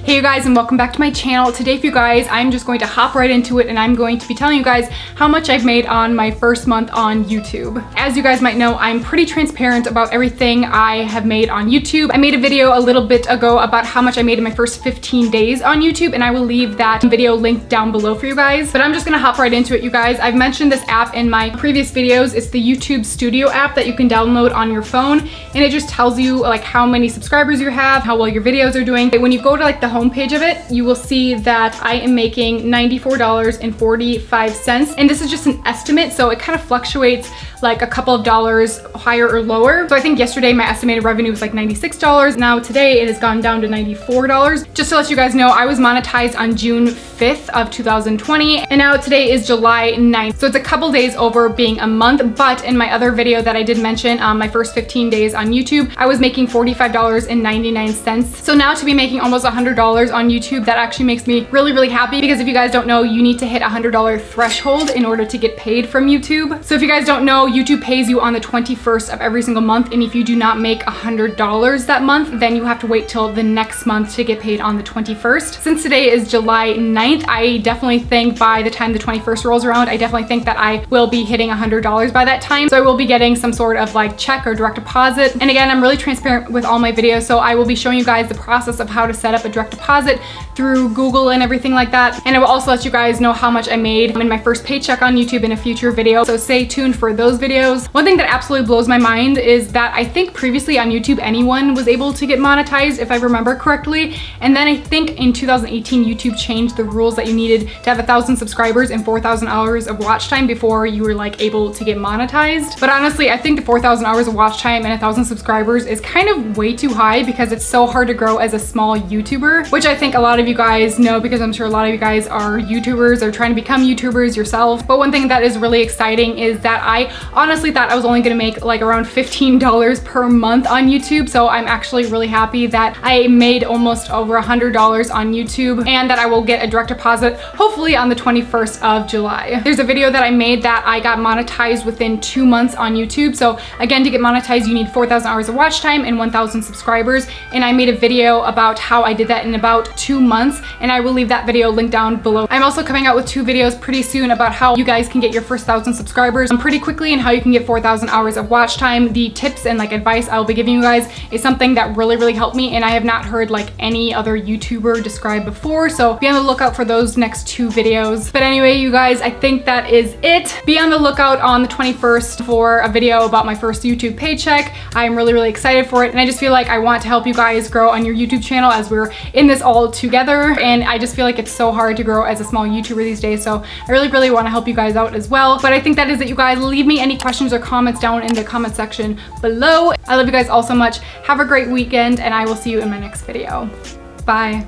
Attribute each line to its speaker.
Speaker 1: Hey you guys, and welcome back to my channel. Today for you guys, I'm just going to hop right into it and I'm going to be telling you guys how much I've made on my first month on YouTube. As you guys might know, I'm pretty transparent about everything I have made on YouTube. I made a video a little bit ago about how much I made in my first 15 days on YouTube, and I will leave that video linked down below for you guys. But I'm just gonna hop right into it, you guys. I've mentioned this app in my previous videos. It's the YouTube Studio app that you can download on your phone, and it just tells you like how many subscribers you have, how well your videos are doing. When you go to like the homepage of it, you will see that I am making $94.45, and this is just an estimate, so it kind of fluctuates like a couple of dollars higher or lower. So I think yesterday my estimated revenue was like $96. Now today it has gone down to $94. Just to let you guys know, I was monetized on June 5th of 2020, and now today is July 9th. So it's a couple days over being a month, but in my other video that I did mention, my first 15 days on YouTube, I was making $45.99. So now to be making almost $100 on YouTube, that actually makes me really happy, because if you guys don't know, you need to hit a $100 threshold in order to get paid from YouTube. So if you guys don't know, YouTube pays you on the 21st of every single month, and if you do not make $100 that month, then you have to wait till the next month to get paid on the 21st. Since today is July 9th, I definitely think by the time the 21st rolls around, I definitely think that I will be hitting $100 by that time. So I will be getting some sort of like check or direct deposit. And again, I'm really transparent with all my videos, so I will be showing you guys the process of how to set up a direct deposit through Google and everything like that. And I will also let you guys know how much I made in my first paycheck on YouTube in a future video, so stay tuned for those videos. One thing that absolutely blows my mind is that I think previously on YouTube anyone was able to get monetized, if I remember correctly, and then I think in 2018 YouTube changed the rules that you needed to have 1,000 subscribers and 4,000 hours of watch time before you were like able to get monetized. But honestly, I think the 4,000 hours of watch time and 1,000 subscribers is kind of way too high, because it's so hard to grow as a small YouTuber, which I think a lot of you guys know, because I'm sure a lot of you guys are YouTubers or trying to become YouTubers yourself. But one thing that is really exciting is that I honestly thought I was only gonna make like around $15 per month on YouTube. So I'm actually really happy that I made almost over $100 on YouTube, and that I will get a direct deposit hopefully on the 21st of July. There's a video that I made that I got monetized within 2 months on YouTube. So again, to get monetized, you need 4,000 hours of watch time and 1,000 subscribers. And I made a video about how I did that in about 2 months, and I will leave that video linked down below. I'm also coming out with 2 videos pretty soon about how you guys can get your first 1,000 subscribers pretty quickly, and how you can get 4,000 hours of watch time. The tips and like advice I'll be giving you guys is something that really helped me, and I have not heard like any other YouTuber describe before, so be on the lookout for those next 2 videos. But anyway, you guys, I think that is it. Be on the lookout on the 21st for a video about my first YouTube paycheck. I'm really excited for it, and I just feel like I want to help you guys grow on your YouTube channel as we're in this all together. And I just feel like it's so hard to grow as a small YouTuber these days, so I really want to help you guys out as well. But I think that is it, you guys. Leave me any questions or comments down in the comment section below. I love you guys all so much. Have a great weekend, and I will see you in my next video. Bye.